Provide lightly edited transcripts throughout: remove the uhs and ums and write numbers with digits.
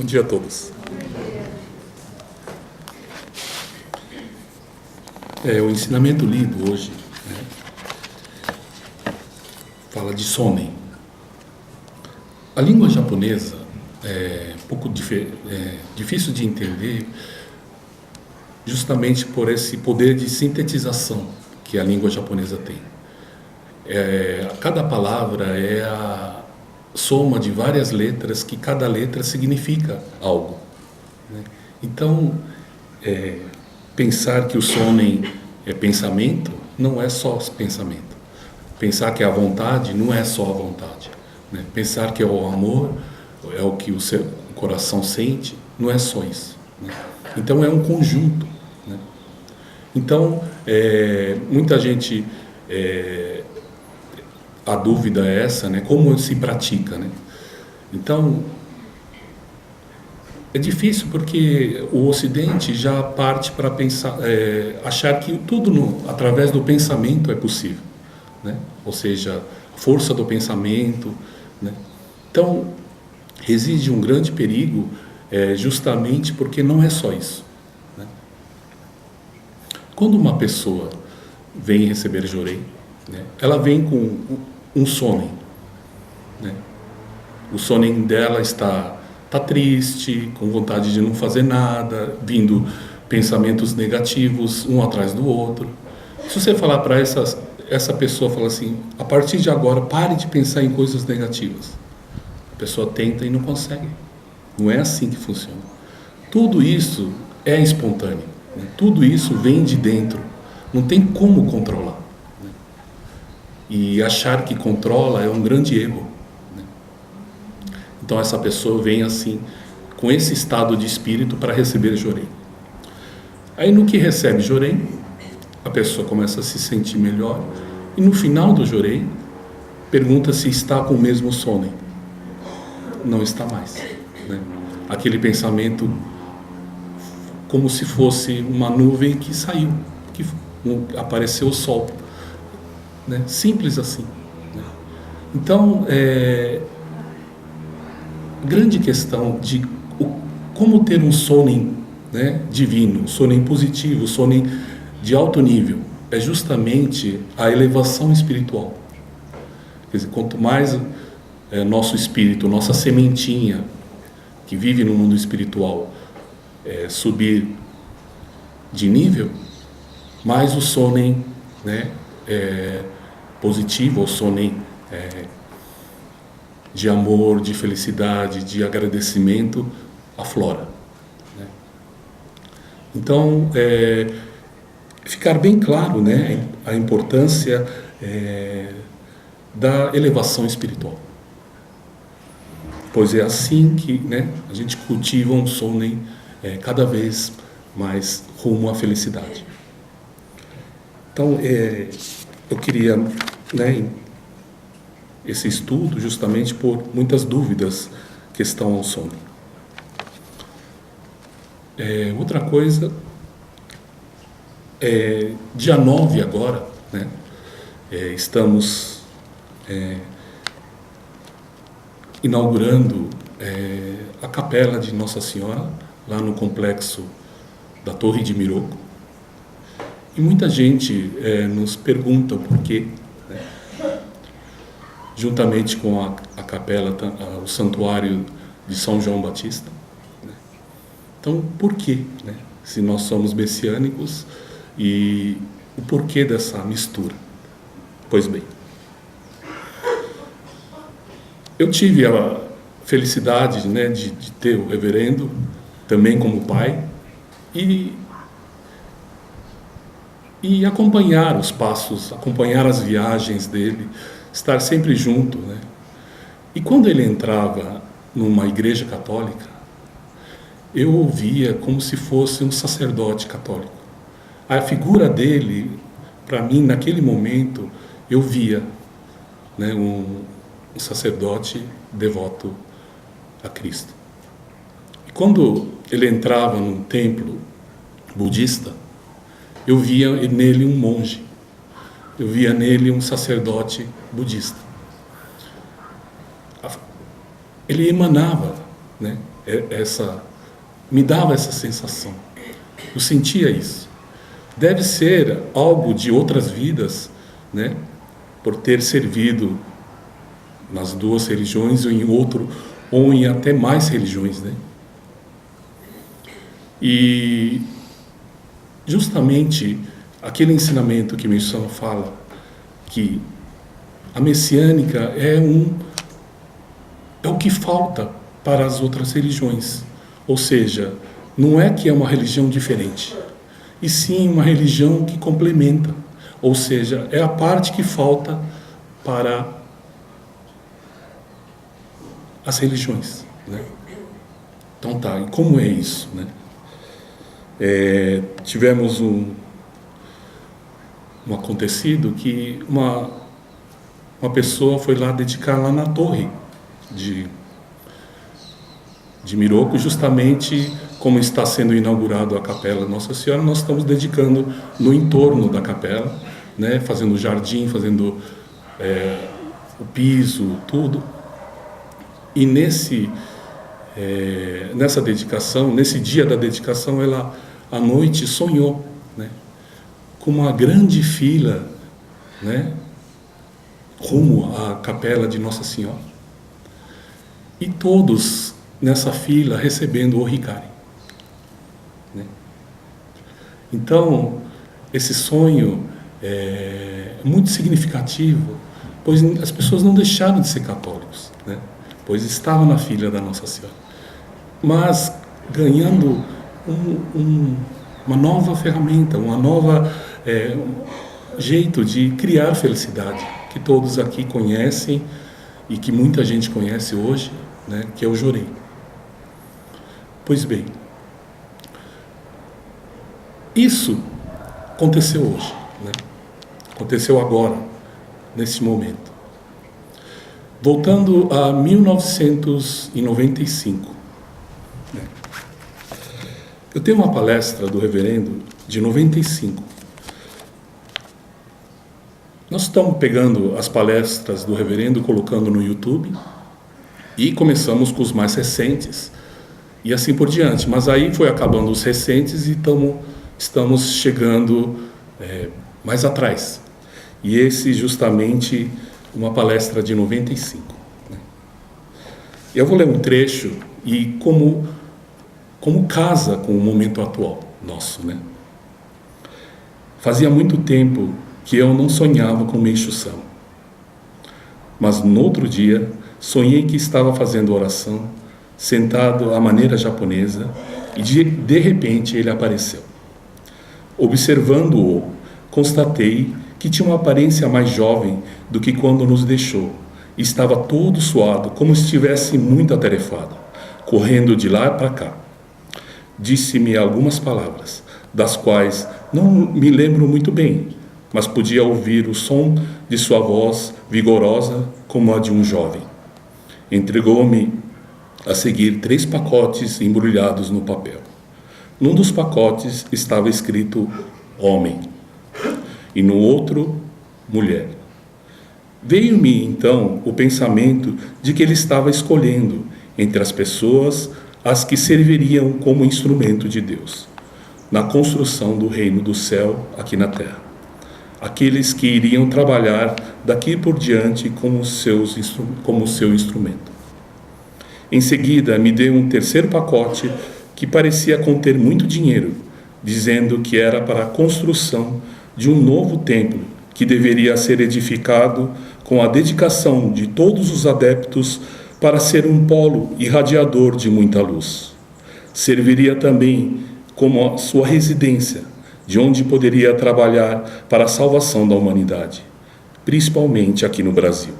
Bom dia a todos. O ensinamento lido hoje, fala de sonen. A língua japonesa é um pouco difícil de entender, justamente por esse poder de sintetização que a língua japonesa tem. Cada palavra é a soma de várias letras, que cada letra significa algo, né? Então, pensar que o sonen é pensamento, não é só pensamento. Pensar que é a vontade, não é só a vontade, né? Pensar que é o amor, é o que o seu coração sente, não é só isso, né? Então é um conjunto, né? Então, muita gente... a dúvida é essa, né? Como se pratica, né? Então, é difícil porque o Ocidente já parte para pensar, achar que tudo através do pensamento é possível, né? Ou seja, a força do pensamento, né? Então, reside um grande perigo, justamente porque não é só isso, né? Quando uma pessoa vem receber Jorei, né, ela vem com um sonen, né? O sonen dela está triste, com vontade de não fazer nada, vindo pensamentos negativos um atrás do outro. Se você falar para essa pessoa, fala assim, a partir de agora pare de pensar em coisas negativas, a pessoa tenta e não consegue. Não é assim que funciona. Tudo isso é espontâneo, né? Tudo isso vem de dentro, não tem como controlar. E achar que controla é um grande erro, né? Então essa pessoa vem assim, com esse estado de espírito para receber Jorei. Aí no que recebe Jorei, a pessoa começa a se sentir melhor, e no final do Jorei, pergunta se está com o mesmo sonen. Não está mais, né? Aquele pensamento como se fosse uma nuvem que saiu, que apareceu o sol, né? Simples assim, né? Então, grande questão de como ter um sonen, né, divino, sonen positivo, sonen de alto nível, é justamente a elevação espiritual. Quer dizer, quanto mais nosso espírito, nossa sementinha que vive no mundo espiritual subir de nível, mais o sonen, né, positivo, o sonen de amor, de felicidade, de agradecimento aflora, né? Então, ficar bem claro, né, a importância da elevação espiritual, pois é assim que, né, a gente cultiva um sonen cada vez mais rumo à felicidade. Então, eu queria, né, esse estudo justamente por muitas dúvidas que estão ao sonen. Outra coisa, dia 9 agora, né, estamos inaugurando a capela de Nossa Senhora, lá no complexo da Torre de Miroco. E muita gente nos pergunta o porquê, né? Juntamente com a capela, o santuário de São João Batista, né? Então, por quê, né? Se nós somos messiânicos, e o porquê dessa mistura? Pois bem, eu tive a felicidade, né, de ter o reverendo também como pai, e acompanhar os passos, acompanhar as viagens dele, estar sempre junto, né? E quando ele entrava numa igreja católica, eu ouvia como se fosse um sacerdote católico. A figura dele, para mim, naquele momento, eu via, né, um sacerdote devoto a Cristo. E quando ele entrava num templo budista, eu via nele um monge, eu via nele um sacerdote budista. Ele emanava, né, me dava essa sensação. Eu sentia isso. Deve ser algo de outras vidas, né? Por ter servido nas duas religiões ou em até mais religiões, né? E justamente aquele ensinamento que Meixo Sama fala, que a messiânica é o que falta para as outras religiões. Ou seja, não é que é uma religião diferente, e sim uma religião que complementa. Ou seja, é a parte que falta para as religiões, né? Então tá, e como é isso, né? Tivemos um acontecido que uma pessoa foi lá dedicar lá na torre de Miroco, justamente como está sendo inaugurado a capela Nossa Senhora, nós estamos dedicando no entorno da capela, né, fazendo o jardim, fazendo o piso, tudo. E nessa dedicação, nesse dia da dedicação, ela à noite sonhou, né, com uma grande fila, né, rumo à capela de Nossa Senhora, e todos nessa fila recebendo o Hikari, né? Então esse sonho é muito significativo, pois as pessoas não deixaram de ser católicos, né? Pois estavam na fila da Nossa Senhora, mas ganhando uma nova ferramenta, uma nova jeito de criar felicidade, que todos aqui conhecem e que muita gente conhece hoje, né, que é o Jorei. Pois bem, isso aconteceu hoje, né? Aconteceu agora, nesse momento. Voltando a 1995, né? Eu tenho uma palestra do reverendo de 95. Nós estamos pegando as palestras do reverendo, colocando no YouTube, e começamos com os mais recentes, e assim por diante. Mas aí foi acabando os recentes e estamos chegando mais atrás. E esse justamente uma palestra de 95. Né? Eu vou ler um trecho e como casa com o momento atual nosso, né? Fazia muito tempo que eu não sonhava com Meixo Sama. Mas no outro dia, sonhei que estava fazendo oração, sentado à maneira japonesa, e de repente ele apareceu. Observando-o, constatei que tinha uma aparência mais jovem do que quando nos deixou, e estava todo suado, como se estivesse muito atarefado, correndo de lá para cá. Disse-me algumas palavras, das quais não me lembro muito bem, mas podia ouvir o som de sua voz vigorosa como a de um jovem. Entregou-me a seguir 3 pacotes embrulhados no papel. Num dos pacotes estava escrito homem e no outro mulher. Veio-me então o pensamento de que ele estava escolhendo entre as pessoas as que serviriam como instrumento de Deus na construção do reino do céu aqui na terra. Aqueles que iriam trabalhar daqui por diante como seu instrumento. Em seguida, me deu um terceiro pacote que parecia conter muito dinheiro, dizendo que era para a construção de um novo templo que deveria ser edificado com a dedicação de todos os adeptos para ser um polo irradiador de muita luz. Serviria também como a sua residência, de onde poderia trabalhar para a salvação da humanidade, principalmente aqui no Brasil.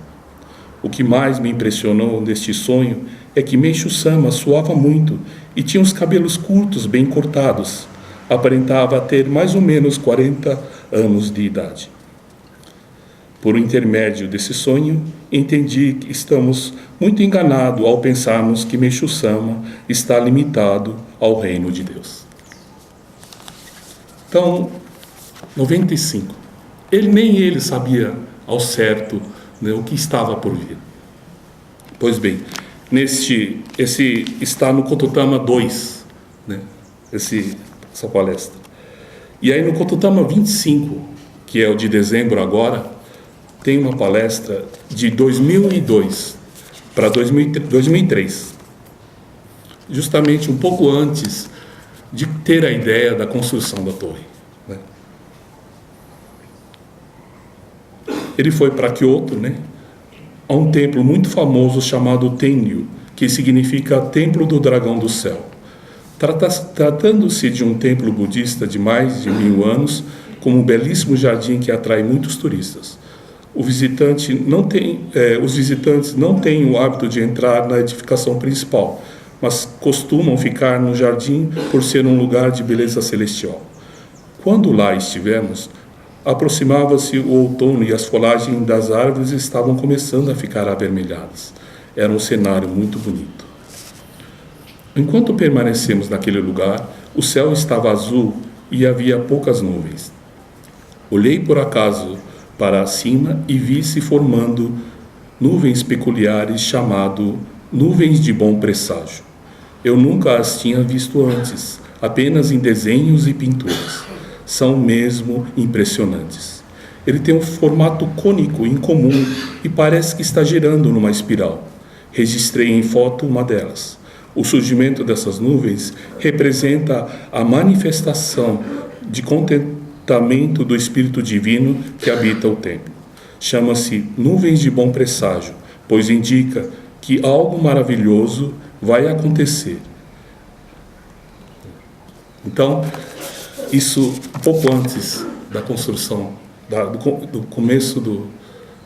O que mais me impressionou neste sonho é que Meixo Sama suava muito e tinha os cabelos curtos, bem cortados. Aparentava ter mais ou menos 40 anos de idade. Por intermédio desse sonho, entendi que estamos muito enganados ao pensarmos que Meixo Sama está limitado ao reino de Deus. Então, 95. Nem ele sabia ao certo, né, o que estava por vir. Pois bem, Esse está no Cotutama 2, né? Essa palestra. E aí no Cotutama 25, que é o de dezembro agora, tem uma palestra de 2002 para 2003, justamente um pouco antes de ter a ideia da construção da torre, né? Ele foi para Kyoto, né, a um templo muito famoso chamado Tenryu, que significa Templo do Dragão do Céu. Tratando-se de um templo budista de mais de 1000 anos, com um belíssimo jardim que atrai muitos turistas. Os visitantes não têm o hábito de entrar na edificação principal, mas costumam ficar no jardim por ser um lugar de beleza celestial. Quando lá estivemos, aproximava-se o outono e as folhagens das árvores estavam começando a ficar avermelhadas. Era um cenário muito bonito. Enquanto permanecemos naquele lugar, o céu estava azul e havia poucas nuvens. Olhei por acaso para cima e vi se formando nuvens peculiares chamado nuvens de bom presságio. Eu nunca as tinha visto antes, apenas em desenhos e pinturas. São mesmo impressionantes. Ele tem um formato cônico incomum e parece que está girando numa espiral. Registrei em foto uma delas. O surgimento dessas nuvens representa a manifestação de contentamento do Espírito Divino que habita o templo. Chama-se nuvens de bom presságio, pois indica que algo maravilhoso vai acontecer. Então, isso um pouco antes da construção, do começo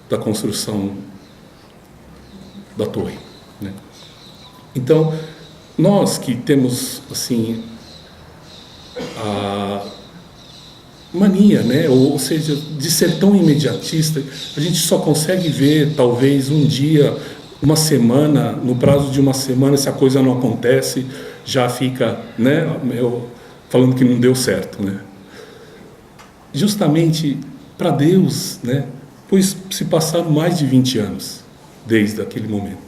da construção da torre, né? Então, nós que temos, assim, a mania, né? Ou seja, de ser tão imediatista, a gente só consegue ver, talvez, um dia, uma semana, no prazo de uma semana, se a coisa não acontece, já fica, né, falando que não deu certo, né? Justamente para Deus, né? Pois se passaram mais de 20 anos desde aquele momento.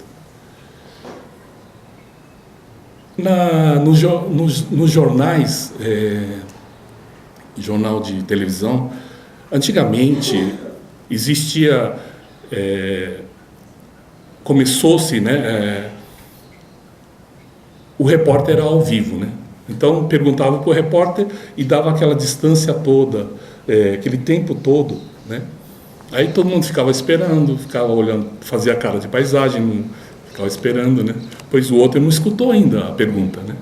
Nos jornais, jornal de televisão, antigamente existia, começou-se, né, o repórter era ao vivo, né? Então perguntava para o repórter e dava aquela distância toda, aquele tempo todo, né? Aí todo mundo ficava esperando, ficava olhando, fazia cara de paisagem, ficava esperando, né? Pois o outro não escutou ainda a pergunta, né?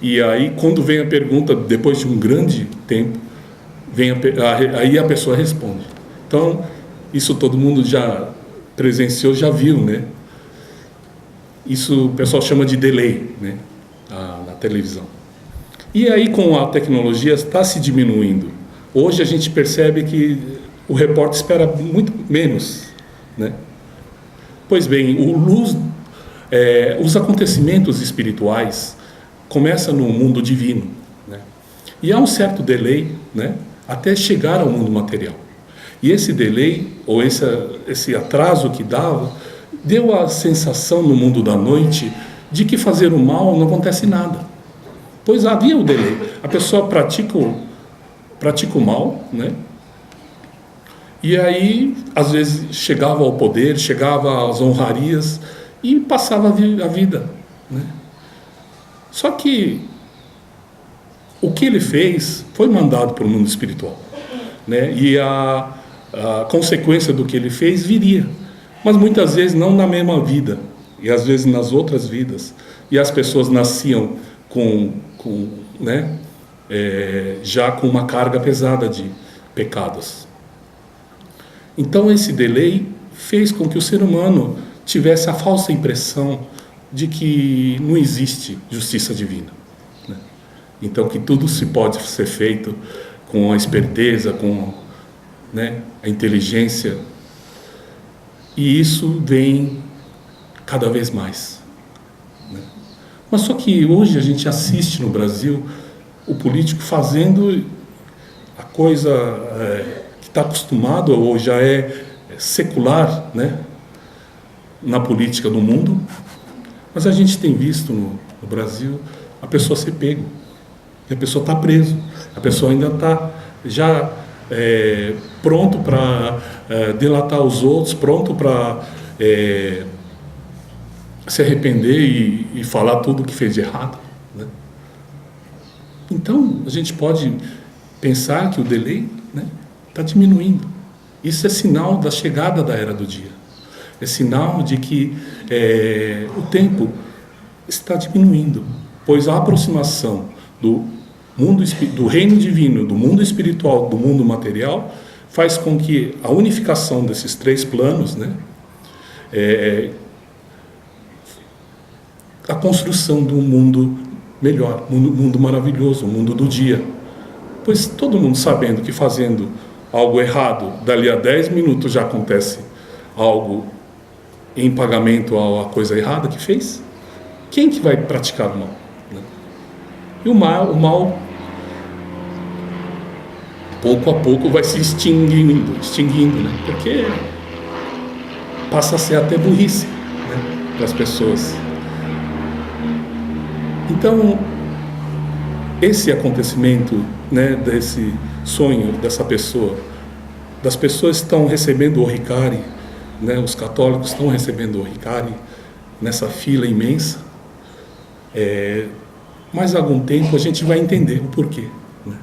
E aí quando vem a pergunta, depois de um grande tempo, aí a pessoa responde. Então isso todo mundo já presenciou, já viu, né? Isso o pessoal chama de delay, né? Na televisão. E aí com a tecnologia está se diminuindo. Hoje a gente percebe que o repórter espera muito menos, né? Pois bem, os acontecimentos espirituais começam no mundo divino, né? E há um certo delay, né, até chegar ao mundo material. E esse delay, ou esse atraso que deu a sensação no mundo da noite de que fazer o mal não acontece nada. Pois havia o delay. A pessoa pratica o mal, né? E aí, às vezes, chegava ao poder, chegava às honrarias e passava a vida, né? Só que o que ele fez foi mandado para o mundo espiritual, né? E a consequência do que ele fez viria, mas muitas vezes não na mesma vida, e às vezes nas outras vidas. E as pessoas nasciam já com uma carga pesada de pecados. Então esse delay fez com que o ser humano tivesse a falsa impressão de que não existe justiça divina, né? Então que tudo se pode ser feito com a esperteza, com, né, a inteligência, e isso vem cada vez mais, né? Mas só que hoje a gente assiste no Brasil o político fazendo a coisa que está acostumado ou já é secular, né, na política do mundo, Mas a gente tem visto no Brasil a pessoa ser pego, e a pessoa está preso, a pessoa ainda está já pronto para delatar os outros, pronto para se arrepender e falar tudo o que fez de errado, né? Então, a gente pode pensar que o delay está diminuindo. Isso é sinal da chegada da era do dia. É sinal de que o tempo está diminuindo, pois a aproximação do mundo, do reino divino, do mundo espiritual, do mundo material, faz com que a unificação desses três planos, a construção de um mundo melhor, um mundo maravilhoso, um mundo do dia. Pois todo mundo sabendo que fazendo algo errado, dali a 10 minutos já acontece algo em pagamento à coisa errada que fez. Quem que vai praticar o mal, né? E o mal, pouco a pouco vai se extinguindo, né? Porque passa a ser até burrice, né, para as pessoas. Então, esse acontecimento, né, desse sonho dessa pessoa, das pessoas estão recebendo o Hikari, né, os católicos estão recebendo o Hikari nessa fila imensa. Mais algum tempo a gente vai entender o porquê, né?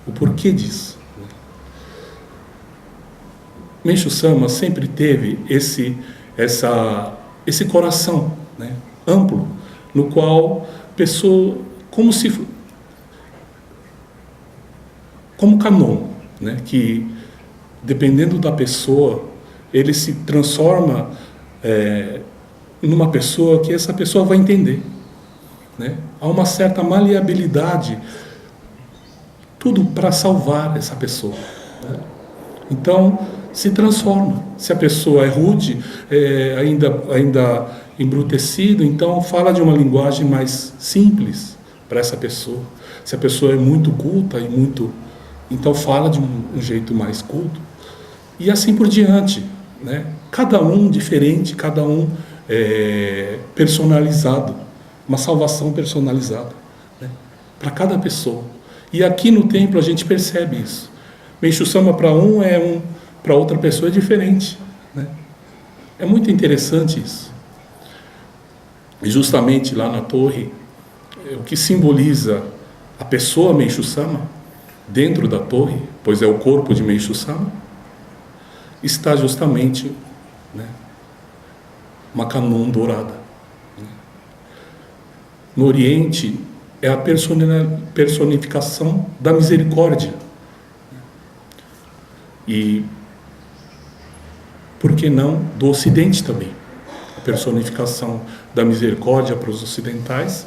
O porquê disso, né? Meishu Sama sempre teve esse coração, né, amplo, no qual pessoa, como Kanon, né, que dependendo da pessoa, ele se transforma numa pessoa que essa pessoa vai entender, né? Há uma certa maleabilidade, tudo para salvar essa pessoa, né? Então, se transforma. Se a pessoa é rude, ainda embrutecido, então fala de uma linguagem mais simples para essa pessoa. Se a pessoa é muito culta então fala de um jeito mais culto. E assim por diante, né? Cada um diferente, cada um personalizado, uma salvação personalizada, né, para cada pessoa. E aqui no templo a gente percebe isso. Meishu Sama para para outra pessoa é diferente, né? É muito interessante isso. E justamente lá na torre, o que simboliza a pessoa Meishu Sama dentro da torre, pois é o corpo de Meishu Sama, está justamente, né, uma Kanon dourada. No Oriente, é a personificação da misericórdia. E, por que não, do Ocidente também? A personificação da misericórdia para os ocidentais,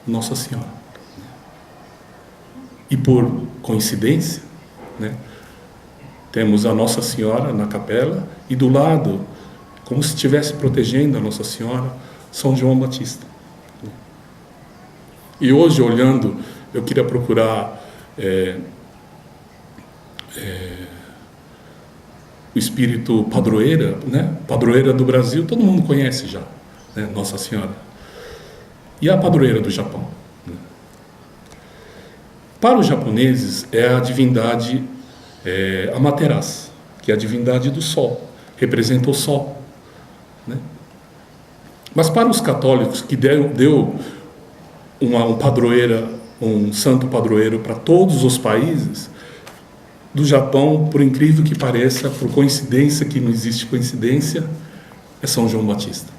Nossa Senhora. E por coincidência, né, temos a Nossa Senhora na capela e do lado, como se estivesse protegendo a Nossa Senhora, São João Batista. E hoje, olhando, eu queria procurar o espírito padroeira, né? Padroeira do Brasil, todo mundo conhece já, né? Nossa Senhora. E a padroeira do Japão, né? Para os japoneses, é a divindade Amaterasu, que é a divindade do Sol, representa o Sol, né? Mas para os católicos, que deu um santo padroeiro para todos os países, do Japão, por incrível que pareça, por coincidência, que não existe coincidência, é São João Batista.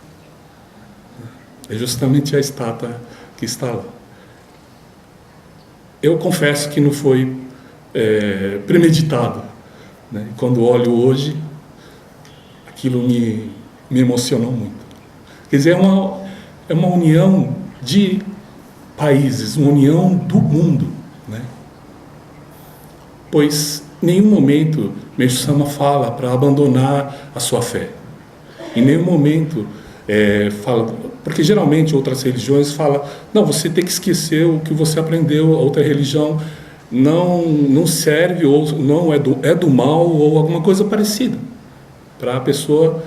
É justamente a estátua que está lá. Eu confesso que não foi premeditado, né? Quando olho hoje, aquilo me emocionou muito. Quer dizer, é uma união de países, uma união do mundo, né? Pois em nenhum momento Meishu Sama fala para abandonar a sua fé. Em nenhum momento fala, porque geralmente outras religiões falam, não, você tem que esquecer o que você aprendeu, a outra religião não serve, ou não é do mal, ou alguma coisa parecida, para a pessoa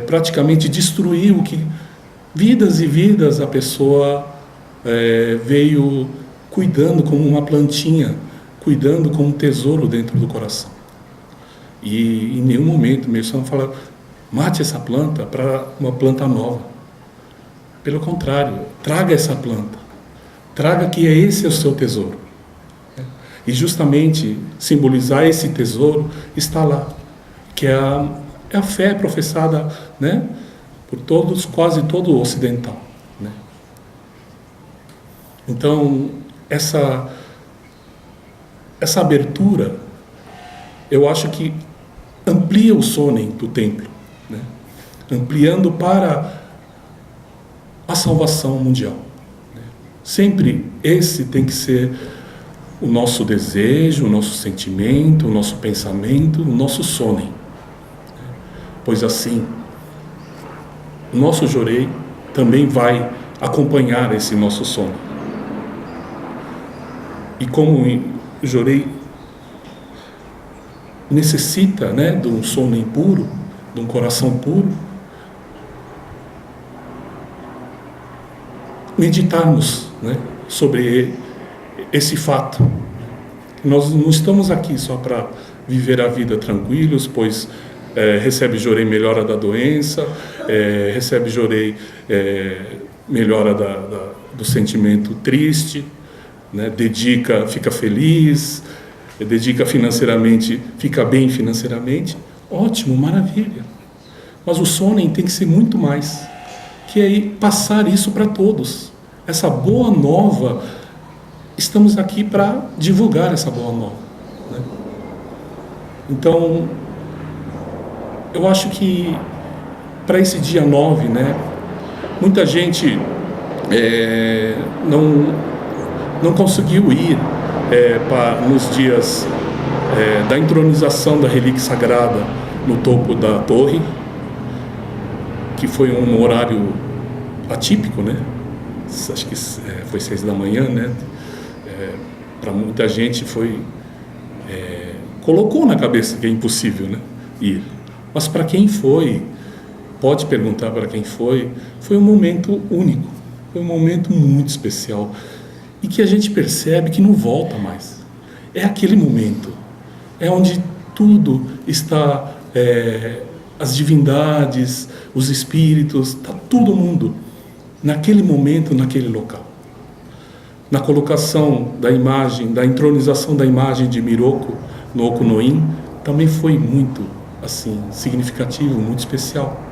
praticamente destruir Vidas e vidas a pessoa veio cuidando como uma plantinha, cuidando como um tesouro dentro do coração. E em nenhum momento meu irmão fala, mate essa planta para uma planta nova. Pelo contrário, traga essa planta. Traga que esse é o seu tesouro. E justamente simbolizar esse tesouro está lá, que é a fé professada, né, por todos, quase todo o ocidental, né? Então, essa abertura, eu acho que amplia o Sonen do templo, né? Ampliando para a salvação mundial, né? Sempre esse tem que ser o nosso desejo, o nosso sentimento, o nosso pensamento, o nosso Sonen. Pois assim, o nosso Jorei também vai acompanhar esse nosso Sonen. E como o Jorei necessita, né, de um Sonen puro, de um coração puro, meditarmos, né, sobre esse fato. Nós não estamos aqui só para viver a vida tranquilos, pois recebe Jorei melhora da doença, recebe Jorei melhora do sentimento triste, né, dedica, fica feliz, dedica financeiramente, fica bem financeiramente. Ótimo, maravilha. Mas o Sonen tem que ser muito mais, que é passar isso para todos. Essa boa nova, estamos aqui para divulgar essa boa nova, né? Então, eu acho que para esse dia 9, né, muita gente não conseguiu ir nos dias da intronização da relíquia sagrada no topo da torre, que foi um horário atípico, né? Acho que foi 6 da manhã, né? Para muita gente colocou na cabeça que é impossível, né, ir. Mas para quem foi, pode perguntar para quem foi um momento único, foi um momento muito especial e que a gente percebe que não volta mais. É aquele momento, é onde tudo está, as divindades, os espíritos, está todo mundo naquele momento, naquele local. Na colocação da imagem, da entronização da imagem de Miroku no Okunoin, também foi muito assim significativo, muito especial.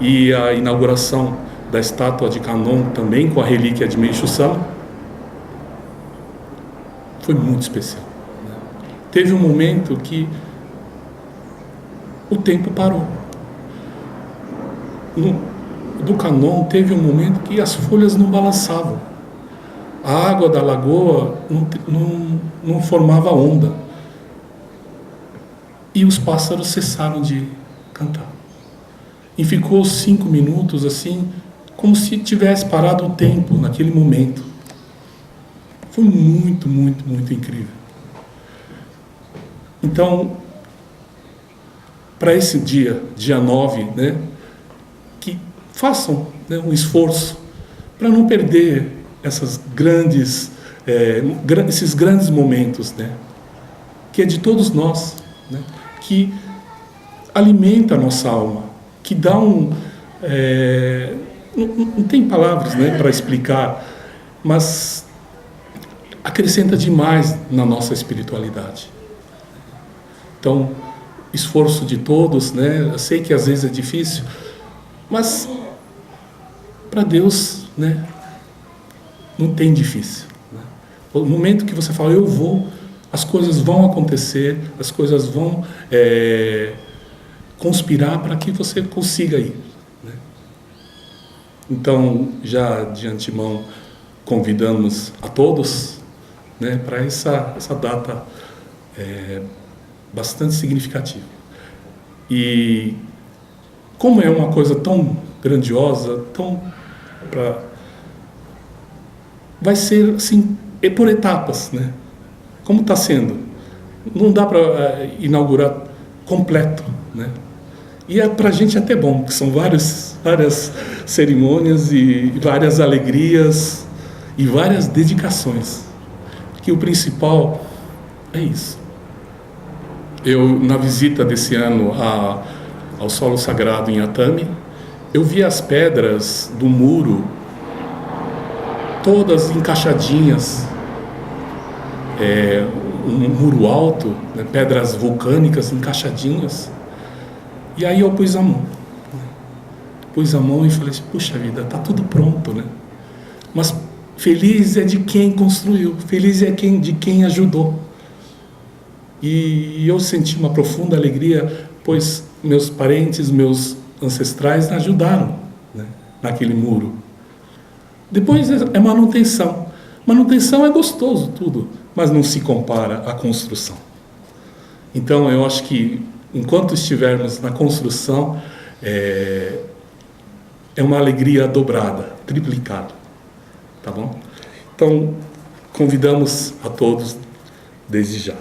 E a inauguração da estátua de Kannon também com a relíquia de Meishu-sama foi muito especial, né? Teve um momento que o tempo parou. Do Kannon teve um momento que as folhas não balançavam. A água da lagoa não formava onda. E os pássaros cessaram de cantar. E ficou 5 minutos assim, como se tivesse parado o tempo naquele momento. Foi muito, muito, muito incrível. Então, para esse dia 9, né, que façam, né, um esforço para não perder esses grandes momentos, né, que é de todos nós, né, que alimenta a nossa alma, que dá não tem palavras, né, para explicar, mas acrescenta demais na nossa espiritualidade. Então, esforço de todos, né, eu sei que às vezes é difícil, mas para Deus, né, não tem difícil, né? O momento que você fala, eu vou, as coisas vão acontecer, as coisas vão conspirar para que você consiga ir, né? Então, já de antemão, convidamos a todos, né, para essa data bastante significativa. E como é uma coisa tão grandiosa, vai ser assim, por etapas, né? Como está sendo. Não dá para inaugurar completo, né? E é para a gente até bom, que são várias cerimônias e várias alegrias e várias dedicações. Que o principal é isso. Eu, na visita desse ano ao solo sagrado em Atami, eu vi as pedras do muro todas encaixadinhas, um muro alto, né, pedras vulcânicas encaixadinhas. E aí eu pus a mão. Pus a mão e falei assim, puxa vida, está tudo pronto, né? Mas feliz é de quem construiu, feliz é de quem ajudou. E eu senti uma profunda alegria, pois meus parentes, meus ancestrais ajudaram, né, naquele muro. Depois é manutenção. Manutenção é gostoso tudo, mas não se compara à construção. Então eu acho que enquanto estivermos na construção, é uma alegria dobrada, triplicada, tá bom? Então convidamos a todos desde já.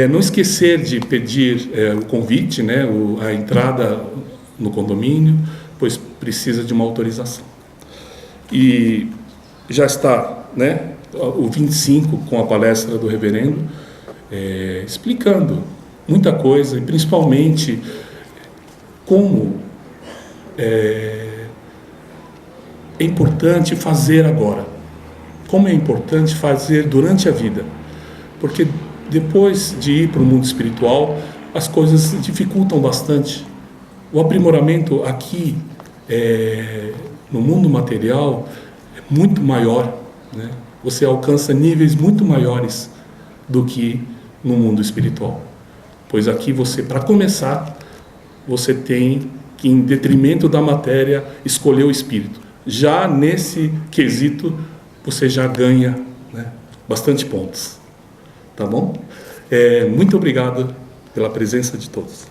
Não esquecer de pedir o convite, né, a entrada no condomínio, pois precisa de uma autorização. E já está, né, o 25 com a palestra do reverendo, explicando muita coisa, e principalmente como é importante fazer agora, como é importante fazer durante a vida, porque depois de ir para o mundo espiritual, as coisas se dificultam bastante. O aprimoramento aqui, no mundo material, é muito maior, né? Você alcança níveis muito maiores do que no mundo espiritual. Pois aqui você, para começar, você tem que, em detrimento da matéria, escolher o espírito. Já nesse quesito, você já ganha, né, bastante pontos. Tá bom? Muito obrigado pela presença de todos.